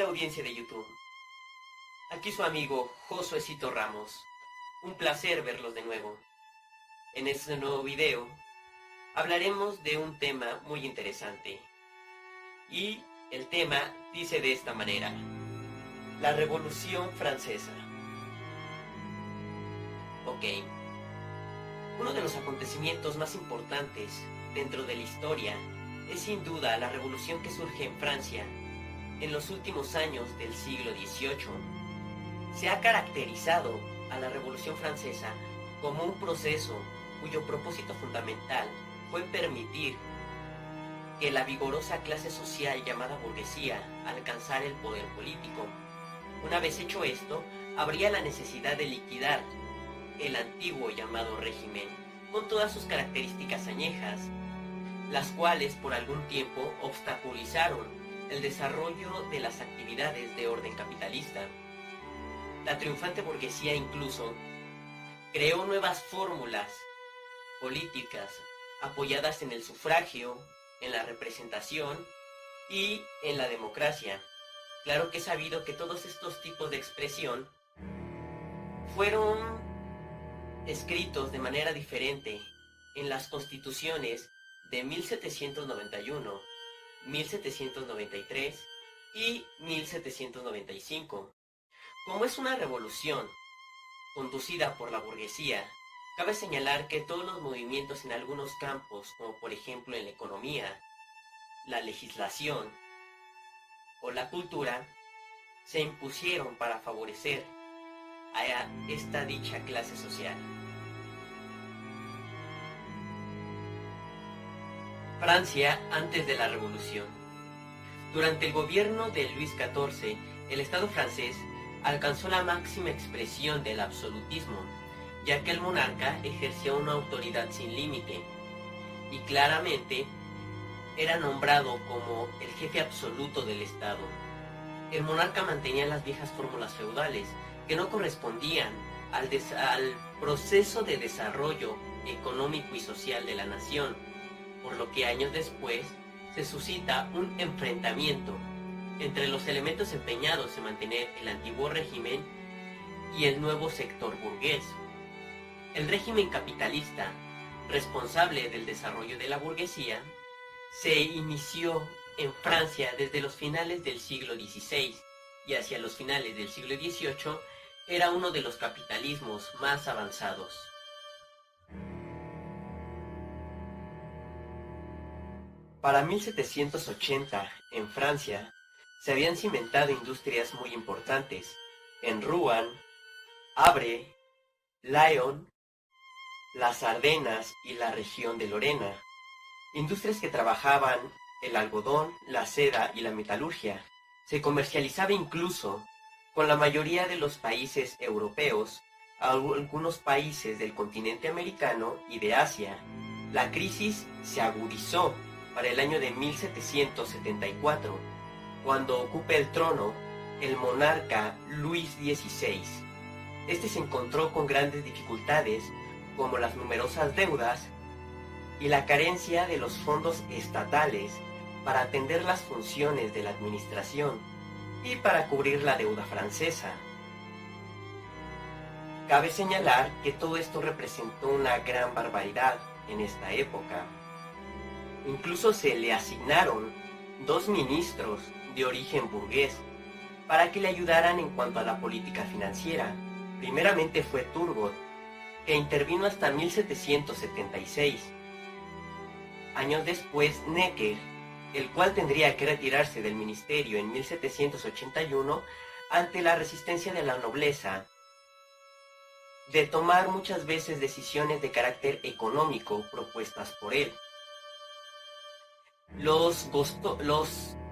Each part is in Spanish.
audiencia de YouTube. Aquí su amigo Josuecito Ramos. Un placer verlos de nuevo. En este nuevo video hablaremos de un tema muy interesante. Y el tema dice de esta manera: la Revolución Francesa. Ok. Uno de los acontecimientos más importantes dentro de la historia es sin duda la revolución que surge en Francia en los últimos años del siglo XVIII. Se ha caracterizado a la Revolución Francesa como un proceso cuyo propósito fundamental fue permitir que la vigorosa clase social llamada burguesía alcanzara el poder político. Una vez hecho esto, habría la necesidad de liquidar el antiguo llamado régimen, con todas sus características añejas, las cuales por algún tiempo obstaculizaron el desarrollo de las actividades de orden capitalista. La triunfante burguesía incluso creó nuevas fórmulas políticas apoyadas en el sufragio, en la representación y en la democracia. Claro que es sabido que todos estos tipos de expresión fueron escritos de manera diferente en las constituciones de 1791, 1793 y 1795. Como es una revolución conducida por la burguesía, cabe señalar que todos los movimientos en algunos campos, como por ejemplo en la economía, la legislación o la cultura, se impusieron para favorecer a esta dicha clase social. Francia antes de la Revolución. Durante el gobierno de Luis XIV, el Estado francés alcanzó la máxima expresión del absolutismo, ya que el monarca ejercía una autoridad sin límite y claramente era nombrado como el jefe absoluto del Estado. El monarca mantenía las viejas fórmulas feudales que no correspondían al proceso de desarrollo económico y social de la nación, por lo que años después se suscita un enfrentamiento entre los elementos empeñados en mantener el antiguo régimen y el nuevo sector burgués. El régimen capitalista, responsable del desarrollo de la burguesía, se inició en Francia desde los finales del siglo XVI y hacia los finales del siglo XVIII era uno de los capitalismos más avanzados. Para 1780, en Francia, se habían cimentado industrias muy importantes en Rouen, Havre, Lyon, las Ardenas y la región de Lorena. Industrias que trabajaban el algodón, la seda y la metalurgia. Se comercializaba incluso con la mayoría de los países europeos, algunos países del continente americano y de Asia. La crisis se agudizó para el año de 1774, cuando ocupa el trono el monarca Luis XVI. Este se encontró con grandes dificultades, como las numerosas deudas y la carencia de los fondos estatales para atender las funciones de la administración y para cubrir la deuda francesa. Cabe señalar que todo esto representó una gran barbaridad en esta época. Incluso se le asignaron 2 ministros de origen burgués para que le ayudaran en cuanto a la política financiera. Primeramente fue Turgot, que intervino hasta 1776. Años después, Necker, el cual tendría que retirarse del ministerio en 1781 ante la resistencia de la nobleza de tomar muchas veces decisiones de carácter económico propuestas por él. Los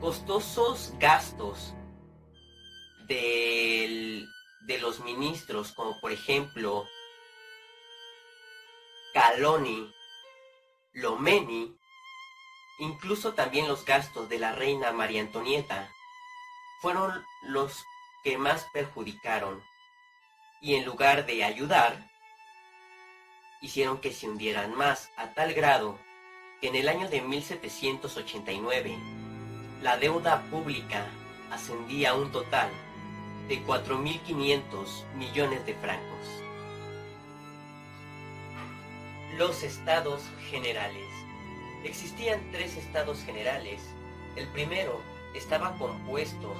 costosos gastos de los ministros, como por ejemplo Caloni, Lomeni, incluso también los gastos de la reina María Antonieta, fueron los que más perjudicaron, y en lugar de ayudar, hicieron que se hundieran más, a tal grado que en el año de 1789 la deuda pública ascendía a un total de 4.500 millones de francos. Los estados generales. Existían 3 estados generales. El primero estaba compuesto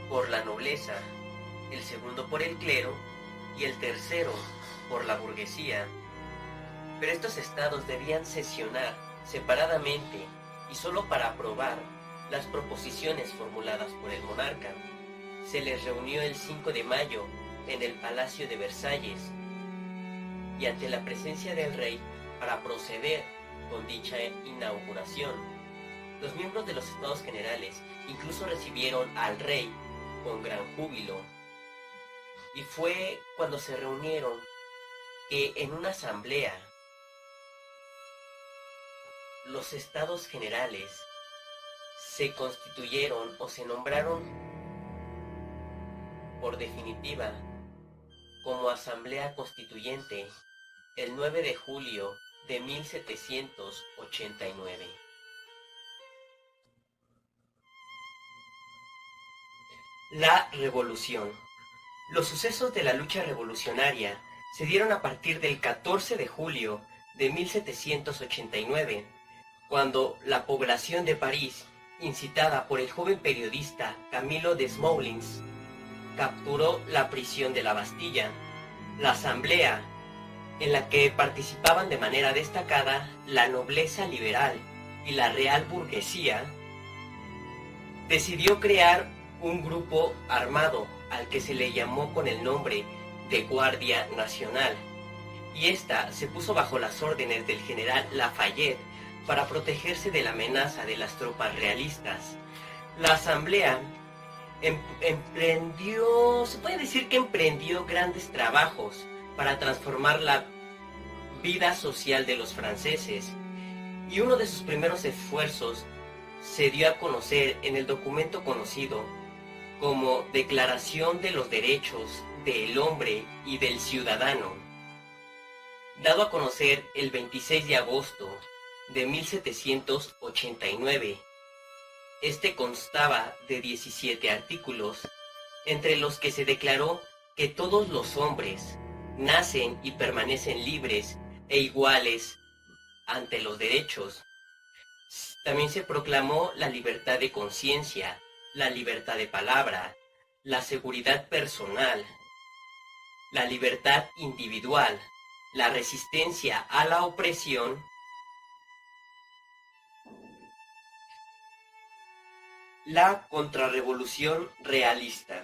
por la nobleza, el segundo por el clero y el tercero por la burguesía. Pero estos estados debían sesionar separadamente y solo para aprobar las proposiciones formuladas por el monarca. Se les reunió el 5 de mayo en el Palacio de Versalles y ante la presencia del rey para proceder con dicha inauguración. Los miembros de los estados generales incluso recibieron al rey con gran júbilo. Y fue cuando se reunieron que en una asamblea los estados generales se constituyeron o se nombraron por definitiva como Asamblea Constituyente el 9 de julio de 1789. La Revolución. Los sucesos de la lucha revolucionaria se dieron a partir del 14 de julio de 1789, cuando la población de París, incitada por el joven periodista Camilo Desmoulins, capturó la prisión de la Bastilla. La asamblea, en la que participaban de manera destacada la nobleza liberal y la real burguesía, decidió crear un grupo armado al que se le llamó con el nombre de Guardia Nacional, y esta se puso bajo las órdenes del general Lafayette para protegerse de la amenaza de las tropas realistas. La asamblea se puede decir que emprendió grandes trabajos para transformar la vida social de los franceses, y uno de sus primeros esfuerzos se dio a conocer en el documento conocido como Declaración de los Derechos del Hombre y del Ciudadano, dado a conocer el 26 de agosto de 1789. Este constaba de 17 artículos, entre los que se declaró que todos los hombres nacen y permanecen libres e iguales ante los derechos. También se proclamó la libertad de conciencia, la libertad de palabra, la seguridad personal, la libertad individual, la resistencia a la opresión, la contrarrevolución realista.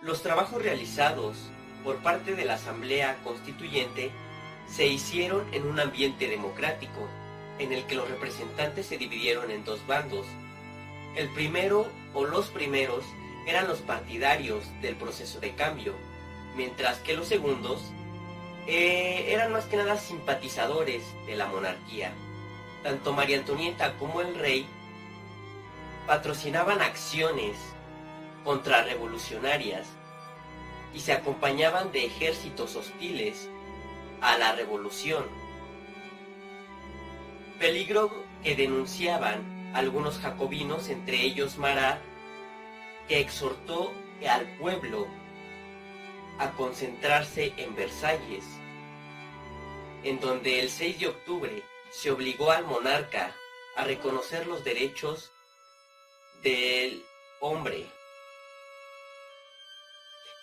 Los trabajos realizados por parte de la Asamblea Constituyente se hicieron en un ambiente democrático, en el que los representantes se dividieron en 2 bandos. El primero, o los primeros, eran los partidarios del proceso de cambio, mientras que los segundos eran más que nada simpatizadores de la monarquía. Tanto María Antonieta como el rey patrocinaban acciones contrarrevolucionarias y se acompañaban de ejércitos hostiles a la revolución, peligro que denunciaban algunos jacobinos, entre ellos Marat, que exhortó al pueblo a concentrarse en Versalles, en donde el 6 de octubre se obligó al monarca a reconocer los derechos del hombre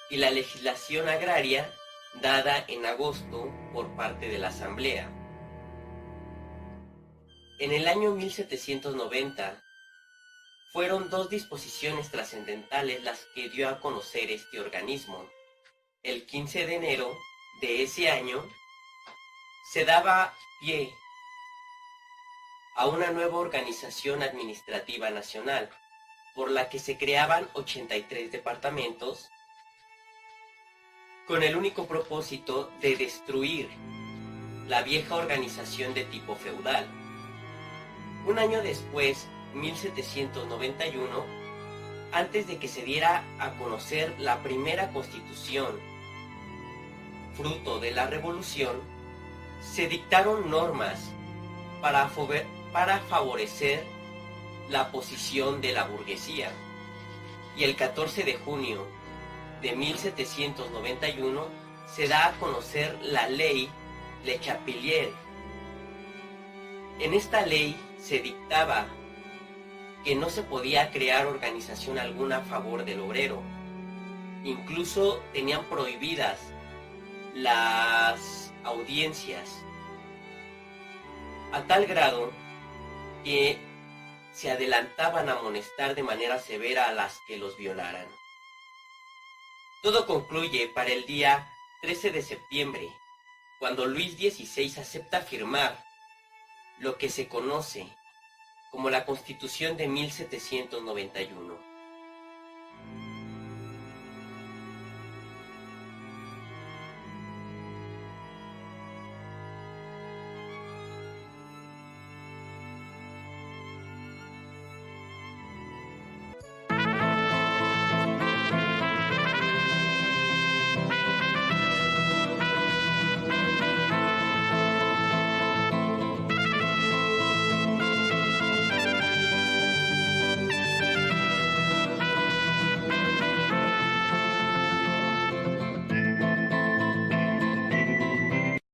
y la legislación agraria dada en agosto por parte de la Asamblea. En el año 1790 fueron 2 disposiciones trascendentales las que dio a conocer este organismo. El 15 de enero de ese año se daba pie a una nueva organización administrativa nacional, por la que se creaban 83 departamentos con el único propósito de destruir la vieja organización de tipo feudal. Un año después, 1791, antes de que se diera a conocer la primera constitución, fruto de la revolución, se dictaron normas para favorecer la posición de la burguesía. Y el 14 de junio de 1791 se da a conocer la ley Le Chapelier. En esta ley se dictaba que no se podía crear organización alguna a favor del obrero. Incluso tenían prohibidas las audiencias, a tal grado que se adelantaban a amonestar de manera severa a las que los violaran. Todo concluye para el día 13 de septiembre, cuando Luis XVI acepta firmar lo que se conoce como la Constitución de 1791.